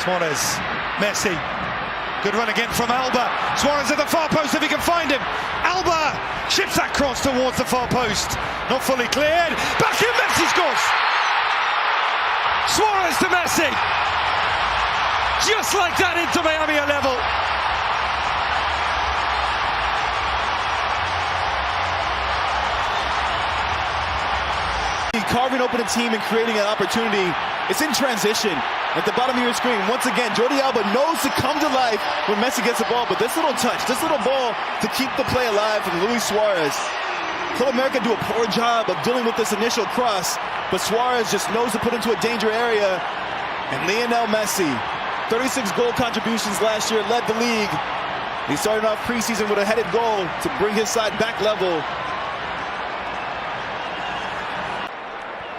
Suarez, Messi. Good run again from Alba. Suarez at the far post if he can find him. Alba chips that cross towards the far post. Not fully cleared. Back in, Messi scores. Suarez to Messi. Just like that, Inter Miami are level. Carving open a team and creating an opportunity. It's in transition. At the bottom of your screen, once again, Jordi Alba knows to come to life when Messi gets the ball, but this little touch, this little ball to keep the play alive from Luis Suarez. Club America do a poor job of dealing with this initial cross, but Suarez just knows to put into a danger area. And Lionel Messi, 36 goal contributions last year, led the league. He started off preseason with a headed goal to bring his side back level.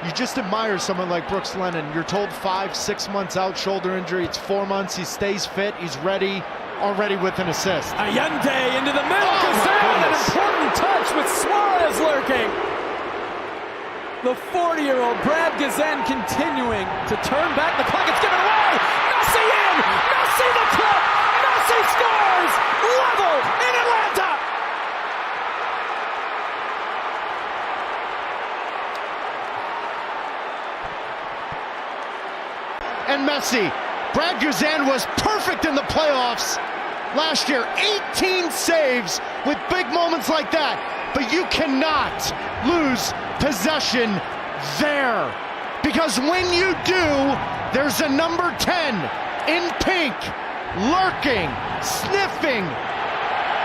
You just admire someone like Brooks Lennon. You're told 5-6 months out, shoulder injury. It's 4 months. He stays fit. He's ready, already with an assist. Allende into the middle. An important touch with Suarez lurking. The 40-year-old Brad Gazan continuing to turn back the clock. It's given away. Messi in. Messi the clip. Messi scores. Level in Atlanta. And Messi, Brad Guzan was perfect in the playoffs last year. 18 saves with big moments like that. But you cannot lose possession there. Because when you do, there's a number 10 in pink, lurking, sniffing,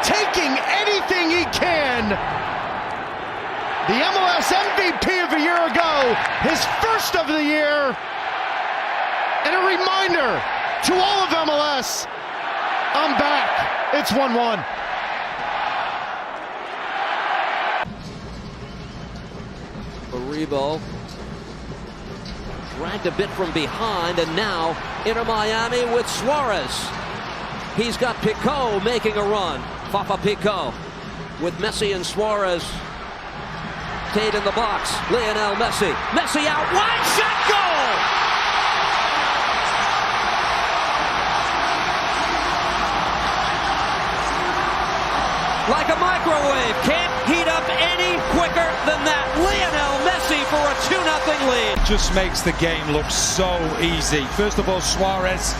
taking anything he can. The MLS MVP of a year ago, his first of the year. And a reminder to all of MLS, I'm back. It's 1-1. Aribo dragged a bit from behind, and now Inter Miami with Suarez. He's got Pico making a run. Fafa Pico with Messi and Suarez. Tate in the box. Lionel Messi. Messi out wide. Shot, goal! Like a microwave, can't heat up any quicker than that. Lionel Messi for a 2-0 lead. Just makes the game look so easy. First of all, Suarez,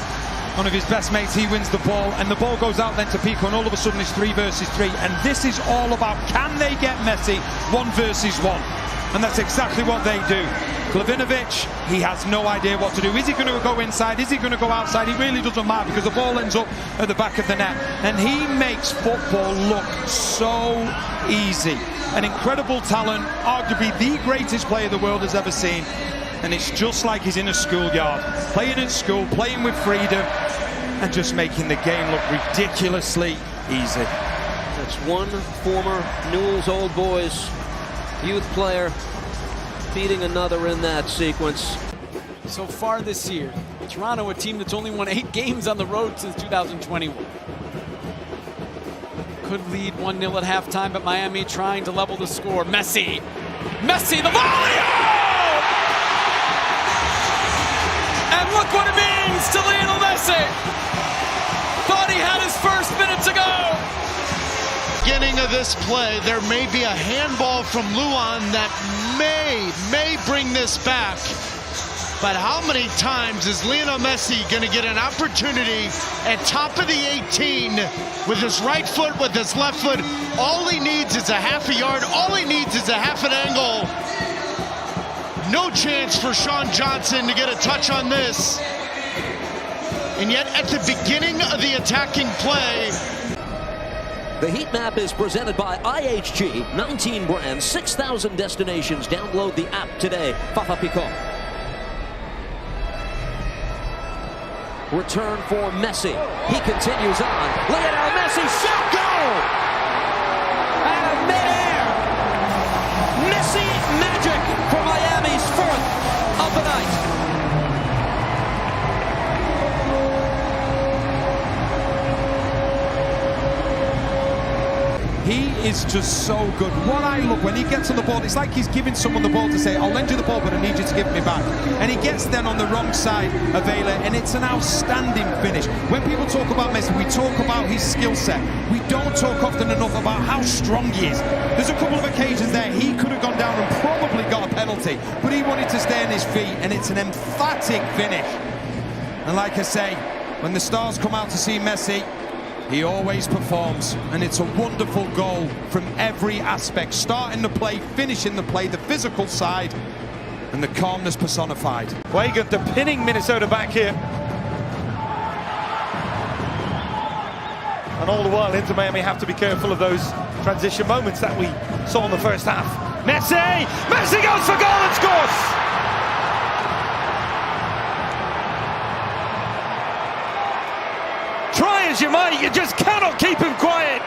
one of his best mates, he wins the ball, and the ball goes out then to Pico, and all of a sudden it's 3 versus 3. And this is all about, can they get Messi 1 versus 1? And that's exactly what they do. Klavinovic, he has no idea what to do. Is he going to go inside? Is he going to go outside? It really doesn't matter because the ball ends up at the back of the net. And he makes football look so easy. An incredible talent, arguably the greatest player the world has ever seen. And it's just like he's in a schoolyard, playing at school, playing with freedom, and just making the game look ridiculously easy. That's one former Newell's Old Boys youth player feeding another in that sequence. So far this year, Toronto, a team that's only won 8 games on the road since 2021. Could lead 1-0 at halftime, but Miami trying to level the score. Messi, the volley! Oh! And look what it means to Lionel Messi. Thought he had his first minute to go. Beginning of this play, there may be a handball from Luan that may bring this back. But how many times is Lionel Messi going to get an opportunity at top of the 18 with his right foot, with his left foot? All he needs is a half a yard. All he needs is a half an angle. No chance for Sean Johnson to get a touch on this. And yet at the beginning of the attacking play, the heat map is presented by IHG. 19 brands, 6,000 destinations. Download the app today. Fafa Pico. Return for Messi. He continues on. Lionel Messi, shot, goal! Out of midair. Messi magic for Miami's 4th of the night. He is just so good. What I love when he gets on the ball, it's like he's giving someone the ball to say, I'll lend you the ball, but I need you to give it me back. And he gets then on the wrong side of Ayla, and it's an outstanding finish. When people talk about Messi, we talk about his skill set. We don't talk often enough about how strong he is. There's a couple of occasions there he could have gone down and probably got a penalty, but he wanted to stay on his feet, and it's an emphatic finish. And like I say, when the stars come out to see Messi, he always performs, and it's a wonderful goal from every aspect, starting the play, finishing the play, the physical side, and the calmness personified. Wagan, they're pinning Minnesota back here. And all the while, Inter Miami have to be careful of those transition moments that we saw in the first half. Messi! Messi goes for goal and scores! Try as you might, you just cannot keep him quiet.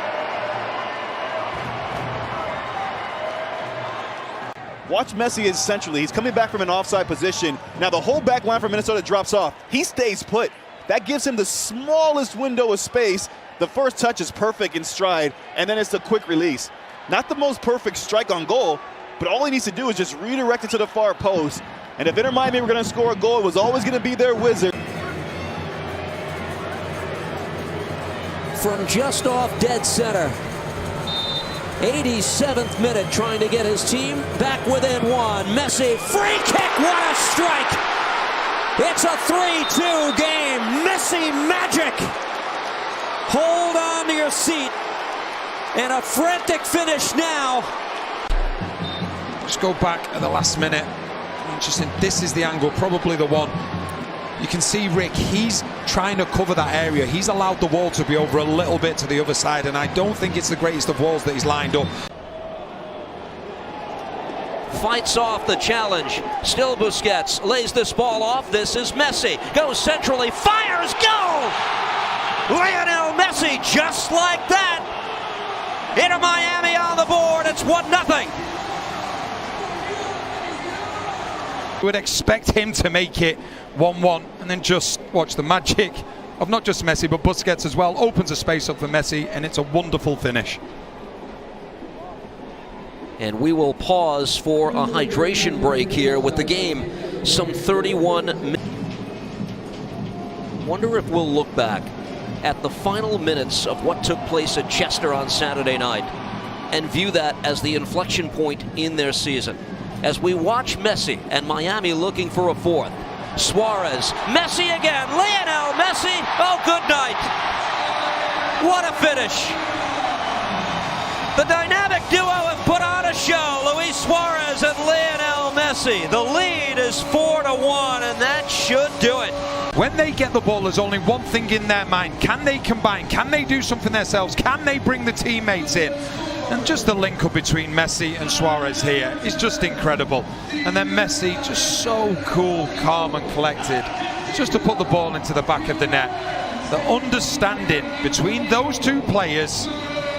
Watch Messi centrally. He's coming back from an offside position. Now the whole back line for Minnesota drops off. He stays put. That gives him the smallest window of space. The first touch is perfect in stride, and then it's a quick release. Not the most perfect strike on goal, but all he needs to do is just redirect it to the far post. And if Inter Miami were going to score a goal, it was always going to be their wizard. From just off dead center. 87th minute, trying to get his team back within one. Messi, free kick, what a strike! It's a 3-2 game. Messi magic. Hold on to your seat. And a frantic finish now. Just go back at the last minute. Interesting, this is the angle, probably the one. You can see Rick, he's trying to cover that area. He's allowed the wall to be over a little bit to the other side, and I don't think it's the greatest of walls that he's lined up. Fights off the challenge. Still Busquets lays this ball off. This is Messi. Goes centrally, fires, goal! Lionel Messi, just like that. Inter Miami on the board. It's 1-0. Would expect him to make it 1-1, and then just watch the magic of not just Messi but Busquets as well. Opens a space up for Messi, and it's a wonderful finish. And we will pause for a hydration break here with the game some 31 minutes. Wonder if we'll look back at the final minutes of what took place at Chester on Saturday night and view that as the inflection point in their season. As we watch Messi and Miami looking for a fourth. Suarez, Messi again, Lionel Messi, oh good night. What a finish. The dynamic duo have put on a show, Luis Suarez and Lionel Messi. The lead is 4-1, and that should do it. When they get the ball, there's only one thing in their mind. Can they combine? Can they do something themselves? Can they bring the teammates in? And just the link up between Messi and Suarez here is just incredible. And then Messi just so cool, calm and collected, just to put the ball into the back of the net. The understanding between those two players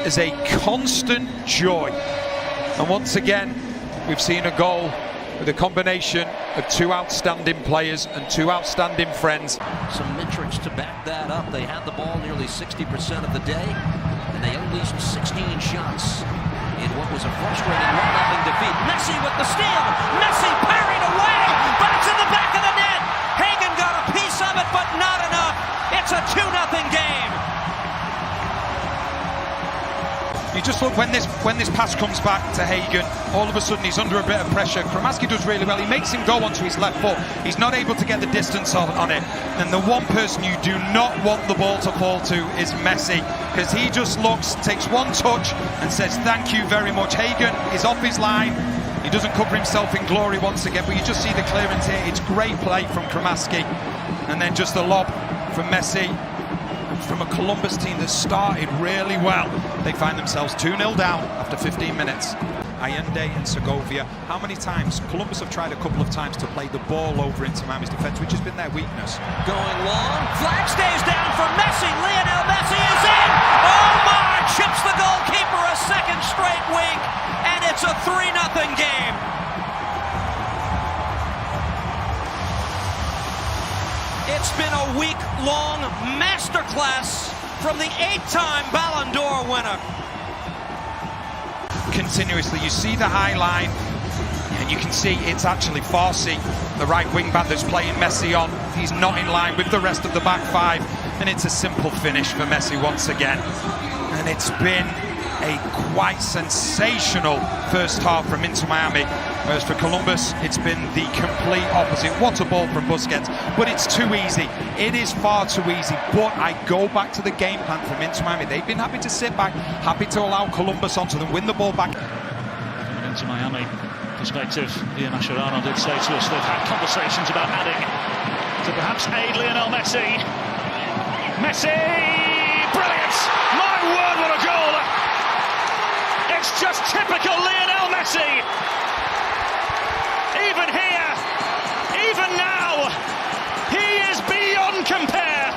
is a constant joy. And once again, we've seen a goal with a combination of two outstanding players and two outstanding friends. Some metrics to back that up. They had the ball nearly 60% of the day, and they unleashed 16 shots in what was a frustrating 1-0 defeat. Messi with the steal. Messi parried away, but it's in the back of the net. Hagen got a piece of it, but not enough. It's a 2-0 game. You just look when this pass comes back to Hagen, all of a sudden he's under a bit of pressure. Kramaski does really well. He makes him go onto his left foot. He's not able to get the distance on it. And the one person you do not want the ball to fall to is Messi, because he just looks, takes one touch and says thank you very much. Hagen is off his line. He doesn't cover himself in glory once again, but you just see the clearance here. It's great play from Kramaski. And then just the lob from Messi. From a Columbus team that started really well, they find themselves 2-0 down after 15 minutes. Allende and Segovia. How many times? Columbus have tried a couple of times to play the ball over into Miami's defense, which has been their weakness. Going long, flag stays down for Messi. Lionel Messi is in. Omar chips the goalkeeper a second straight week, and it's a 3-0 game. It's been a week-long masterclass from the 8-time Ballon d'Or winner. continuously. You see the high line, and you can see it's actually Farsi, the right wing back that's playing Messi on. He's not in line with the rest of the back five, and it's a simple finish for Messi once again. And it's been a quite sensational first half from Inter Miami, whereas for Columbus it's been the complete opposite. What a ball from Busquets, but it's too easy. It is far too easy. But I go back to the game plan from Inter Miami. They've been happy to sit back, happy to allow Columbus onto them, win the ball back. From an Inter Miami perspective, Apaixonado did say to us they've had conversations about adding to perhaps aid Lionel Messi. Messi, brilliant! My word, what a goal! It's just typical Lionel Messi. Even here, even now, he is beyond compare.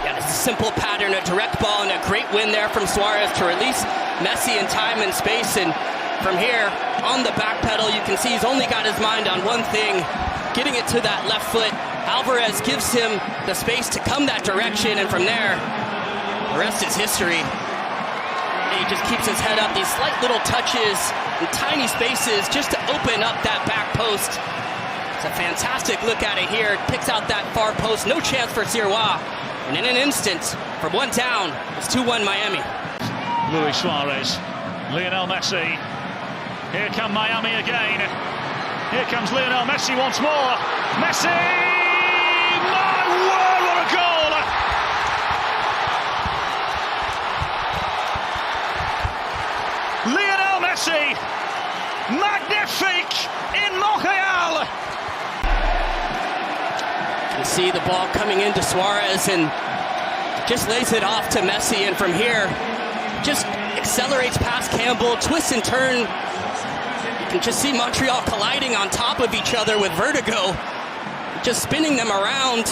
Yeah, it's a simple pattern, a direct ball and a great win there from Suarez to release Messi in time and space. And from here, on the back pedal, you can see he's only got his mind on one thing, getting it to that left foot. Alvarez gives him the space to come that direction, and from there, the rest is history. He just keeps his head up, these slight little touches in tiny spaces just to open up that back post. It's a fantastic look at it here. Picks out that far post, no chance for Sirois. And in an instant, from one down, it's 2-1 Miami. Luis Suarez, Lionel Messi. Here come Miami again. Here comes Lionel Messi once more. Messi! My word, what a goal! Lionel Messi, magnifique in Montreal. You see the ball coming into Suarez and just lays it off to Messi, and from here, just accelerates past Campbell, twists and turn. You can just see Montreal colliding on top of each other with vertigo, just spinning them around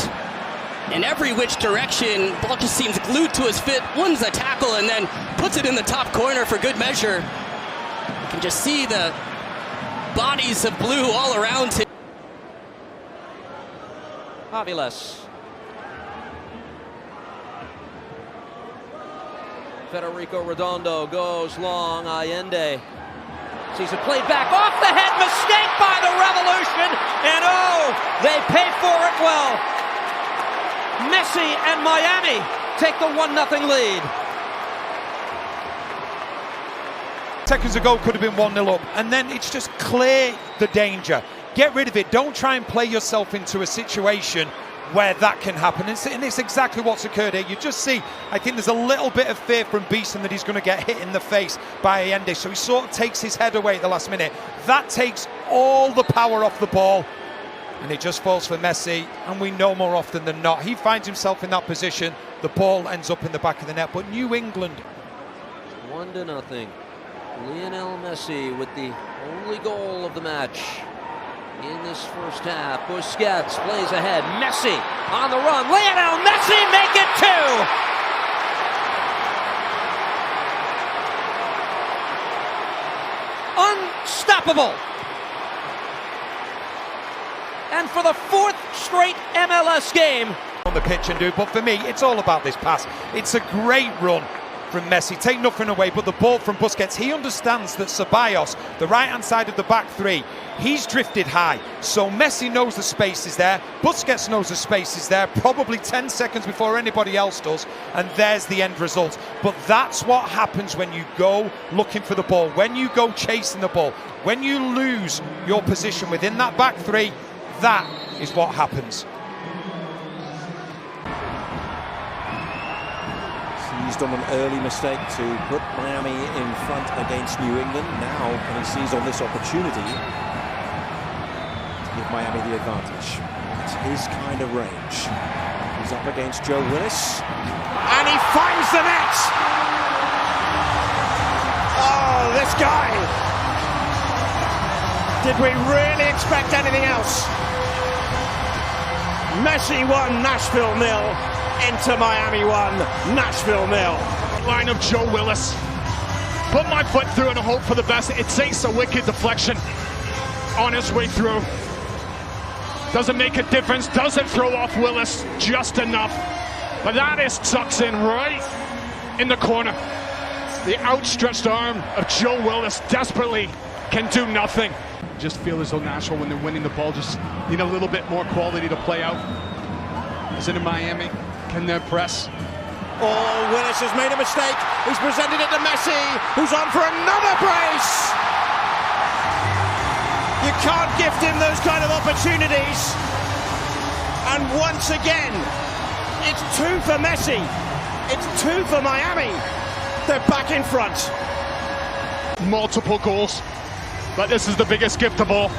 in every which direction. Ball just seems glued to his foot, wins the tackle, and then puts it in the top corner for good measure. You can just see the bodies of blue all around him. Aviles. Federico Redondo goes long. Allende sees it played back off the head. Mistake by the Revolution. And oh, they pay for it well. Messi and Miami take the 1-0 lead. Seconds ago could have been 1-0 up, and then it's just clear the danger. Get rid of it. Don't try and play yourself into a situation where that can happen. And it's exactly what's occurred here. You just see, I think there's a little bit of fear from Beeson that he's going to get hit in the face by Allende, so he sort of takes his head away at the last minute. That takes all the power off the ball, and it just falls for Messi, and we know more often than not he finds himself in that position. The ball ends up in the back of the net. But New England, 1-0. Lionel Messi with the only goal of the match in this first half. Busquets plays ahead. Messi on the run. Lionel Messi make it 2. Unstoppable. And for the 4th straight MLS game on the pitch and do, but for me, it's all about this pass. It's a great run from Messi. Take nothing away, but the ball from Busquets. He understands that Ceballos, the right-hand side of the back three, he's drifted high. So Messi knows the space is there. Busquets knows the space is there, probably 10 seconds before anybody else does. And there's the end result. But that's what happens when you go looking for the ball, when you go chasing the ball, when you lose your position within that back three. That is what happens. Seized on an early mistake to put Miami in front against New England. Now can he seize on this opportunity to give Miami the advantage? It's his kind of range. He's up against Joe Willis, and he finds the net! Oh, this guy! Did we really expect anything else? Messi 1, Nashville 0. Inter Miami 1, Nashville 0. Line of Joe Willis. Put my foot through and hope for the best. It takes a wicked deflection on his way through. Doesn't make a difference. Doesn't throw off Willis just enough. But that is tucks in right in the corner. The outstretched arm of Joe Willis desperately can do nothing. Just feel as though Nashville, when they're winning the ball, just need a little bit more quality to play out. Is it in Miami? Can they press? Oh, Willis has made a mistake. He's presented it to Messi, who's on for another brace. You can't gift him those kind of opportunities. And once again, it's 2 for Messi. It's 2 for Miami. They're back in front. Multiple goals, but this is the biggest gift of all.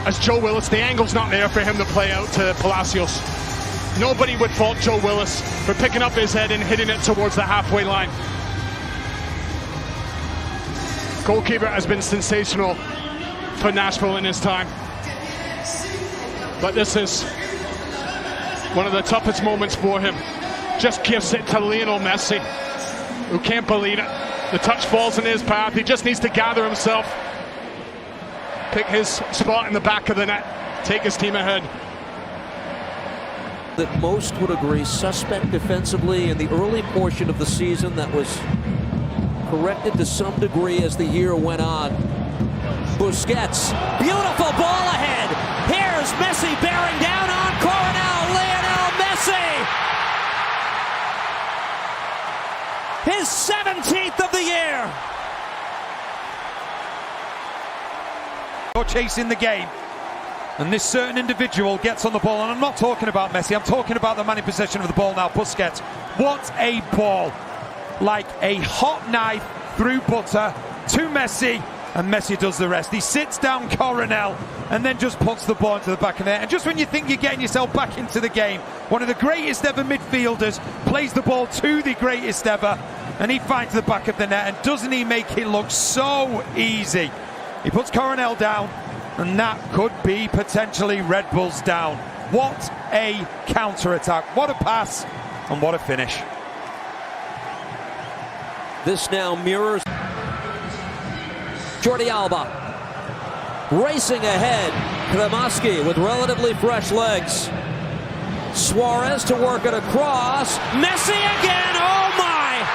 As Joe Willis, the angle's not there for him to play out to Palacios. Nobody would fault Joe Willis for picking up his head and hitting it towards the halfway line. Goalkeeper has been sensational for Nashville in his time. But this is one of the toughest moments for him. Just gives it to Lionel Messi, who can't believe it. The touch falls in his path. He just needs to gather himself, pick his spot in the back of the net, take his team ahead. That most would agree suspect defensively in the early portion of the season. That was corrected to some degree as the year went on. Busquets, beautiful ball ahead. Here's Messi bearing down on Coronel. Lionel Messi, his 17th of the year. You're chasing the game, and this certain individual gets on the ball, and I'm not talking about Messi, I'm talking about the man in possession of the ball now, Busquets. What a ball! Like a hot knife through butter to Messi, and Messi does the rest. He sits down Coronel and then just puts the ball into the back of the net. And just when you think you're getting yourself back into the game, one of the greatest ever midfielders plays the ball to the greatest ever, and he finds the back of the net, and doesn't he make it look so easy? He puts Coronel down, and that could be potentially Red Bulls down. What a counter-attack, what a pass, and what a finish. This now mirrors Jordi Alba racing ahead. Kremaski with relatively fresh legs. Suarez to work it across. Messi again, oh my!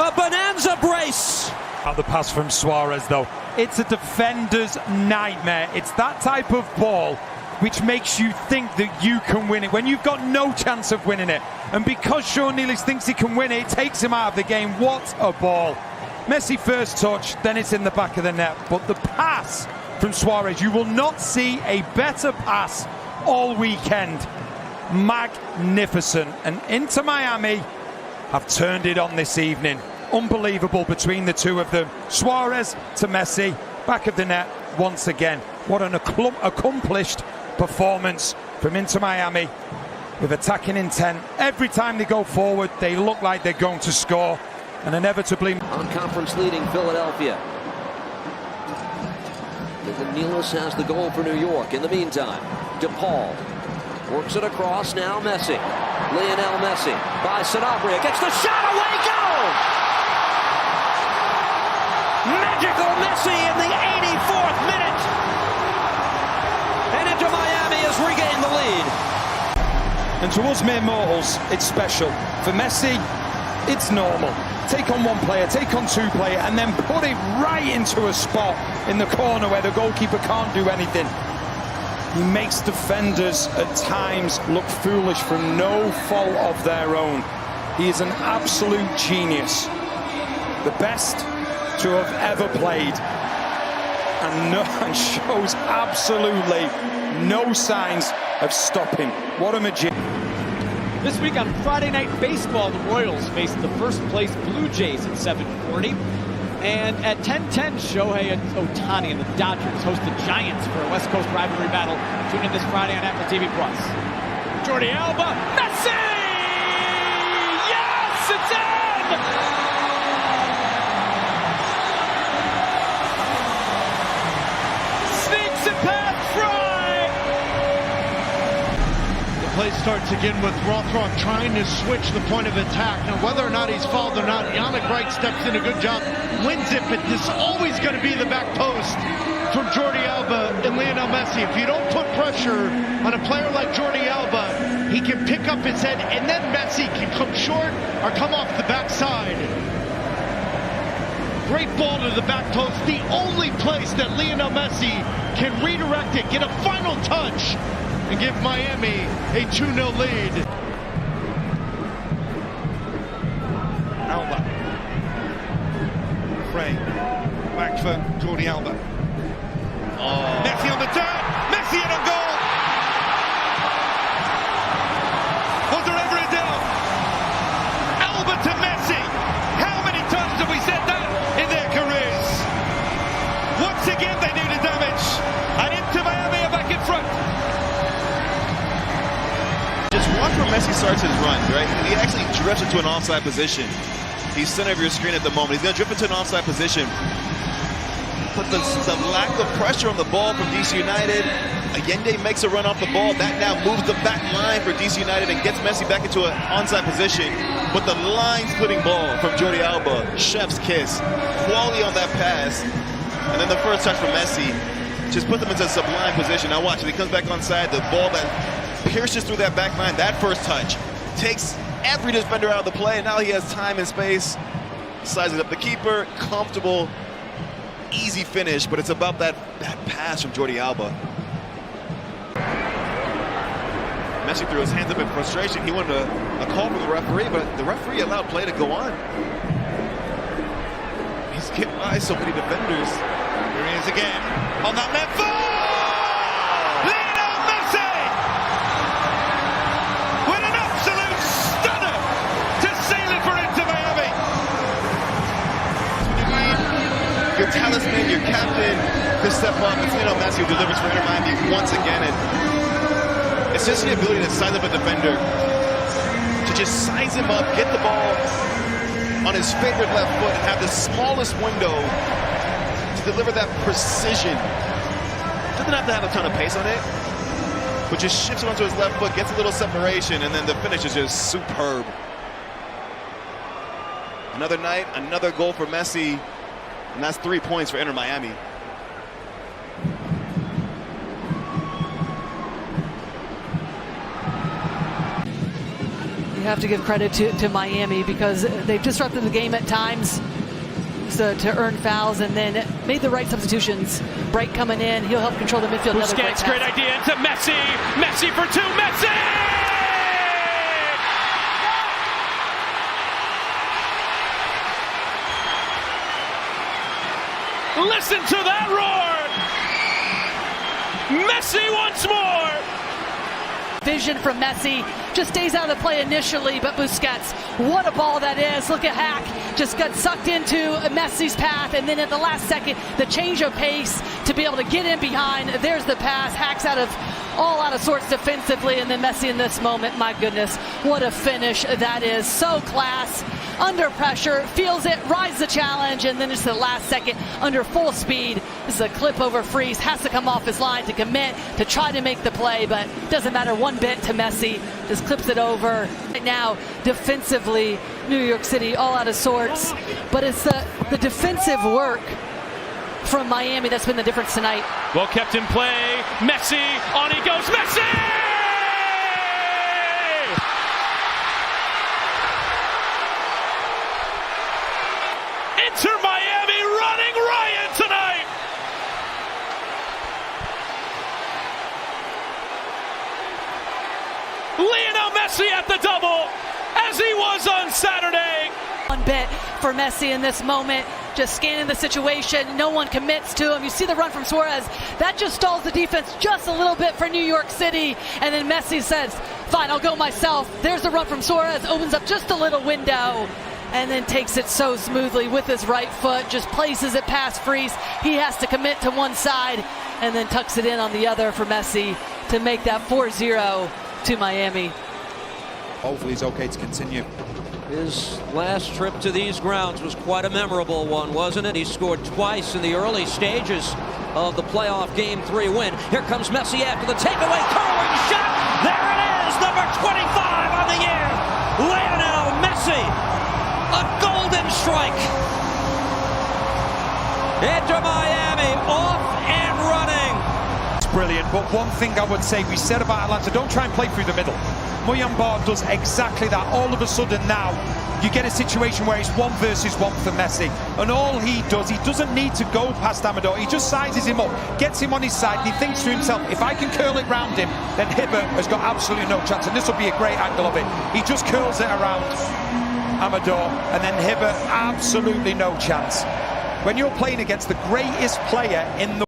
A bonanza brace! Out the pass from Suarez though. It's a defender's nightmare. It's that type of ball which makes you think that you can win it when you've got no chance of winning it. And because Sean Nealis thinks he can win it, it takes him out of the game. What a ball. Messi first touch, then it's in the back of the net. But the pass from Suarez, you will not see a better pass all weekend. Magnificent. And Inter Miami have turned it on this evening. Unbelievable between the two of them. Suarez to Messi, back of the net once again. What an accomplished performance from Inter Miami with attacking intent. Every time they go forward, they look like they're going to score, and inevitably on conference leading Philadelphia. Nealis has the goal for New York. In the meantime, DePaul works it across. Now Messi, Lionel Messi by Sanabria gets the shot away. Goal! Magical Messi in the 84th minute, and Inter Miami has regained the lead. And to us mere mortals, it's special. For Messi, it's normal. Take on one player, take on two players, and then put it right into a spot in the corner where the goalkeeper can't do anything. He makes defenders at times look foolish from no fault of their own. He is an absolute genius. The best to have ever played. And shows absolutely no signs of stopping. What a magician. This week on Friday Night Baseball, the Royals face the first place Blue Jays at 7:40. And at 10:10, Shohei Ohtani and the Dodgers host the Giants for a West Coast rivalry battle. Tune in this Friday on Apple TV+. Jordi Alba, Messi! Yes, it's in! Sneaks it past Fry! The play starts again with Rothrock trying to switch the point of attack. Now, whether or not he's fouled or not, Yannick Wright steps in a good job, wins it, but this is always going to be the back post. from Jordi Alba and Lionel Messi. If you don't put pressure on a player like Jordi Alba, he can pick up his head, and then Messi can come short or come off the backside. Great ball to the back post, the only place that Lionel Messi can redirect it, get a final touch, and give Miami a 2-0 lead. Alba. Frey. Back for Jordi Alba. Oh. Messi on the turn. Messi in on goal. Was there ever a doubt? Alba to Messi. How many times have we said that in their careers? Once again they do the damage. And Inter Miami are back in front. Just watch where Messi starts his run, right? He actually drifts into an offside position. He's center of your screen at the moment. He's going to drift into an offside position. But the lack of pressure on the ball from DC United, Allende makes a run off the ball. That now moves the back line for DC United and gets Messi back into an onside position. But the line-splitting ball from Jordi Alba, chef's kiss. Quality on that pass. And then the first touch from Messi just put them into a sublime position. Now watch, as he comes back onside, the ball that pierces through that back line, that first touch takes every defender out of the play, and now he has time and space. Sizes up the keeper, comfortable, easy finish, but it's about that pass from Jordi Alba. Messi threw his hands up in frustration. He wanted a call from the referee, but the referee allowed play to go on. He's getting by so many defenders. Here he is again on that left foot. Lionel Messi with an absolute stunner to seal it for Inter Miami. Your talisman, your captain, to step up. It's Lionel Messi who delivers for Inter Miami once again. And it's just the ability to size up a defender, to just size him up, get the ball on his favorite left foot, and have the smallest window to deliver that precision. Doesn't have to have a ton of pace on it, but just shifts it onto his left foot, gets a little separation, and then the finish is just superb. Another night, another goal for Messi, and that's 3 points for Inter Miami. You have to give credit to Miami because they've disrupted the game at times to earn fouls and then made the right substitutions. Bright coming in, he'll help control the midfield. Busquets, great idea into Messi. Messi for two, Messi! Listen to that roar! Messi once more! Vision from Messi, just stays out of the play initially, but Busquets, what a ball that is. Look at Hack, just got sucked into Messi's path, and then at the last second, the change of pace to be able to get in behind. There's the pass. Hack's all out of sorts defensively, and then Messi in this moment, my goodness, what a finish that is. So class, under pressure, feels it, rides the challenge, and then it's the last second under full speed. This is a clip over Freeze, has to come off his line to commit, to try to make the play, but doesn't matter one bit to Messi, just clips it over. Right now, defensively, New York City all out of sorts, but it's the defensive work from Miami that's been the difference tonight. Well kept in play, Messi, on he goes, Messi! Inter Miami running riot tonight! Lionel Messi at the double, as he was on Saturday. One bit for Messi in this moment, just scanning the situation, no one commits to him. You see the run from Suarez, that just stalls the defense just a little bit for New York City, and then Messi says, fine, I'll go myself. There's the run from Suarez, opens up just a little window, and then takes it so smoothly with his right foot, just places it past Freeze. He has to commit to one side, and then tucks it in on the other for Messi to make that 4-0 to Miami. Hopefully he's okay to continue. His last trip to these grounds was quite a memorable one, wasn't it? He scored twice in the early stages of the playoff Game 3 win. Here comes Messi after the takeaway, curling shot. There it is, number 25 on the year, Lionel Messi. A golden strike. Inter Miami off and brilliant. But one thing I would say, we said about Atlanta, don't try and play through the middle. Muyambar does exactly that. All of a sudden now, you get a situation where it's 1 versus 1 for Messi. And all he doesn't need to go past Amador. He just sizes him up, gets him on his side, and he thinks to himself, if I can curl it round him, then Hibbert has got absolutely no chance. And this will be a great angle of it. He just curls it around Amador, and then Hibbert, absolutely no chance. When you're playing against the greatest player in the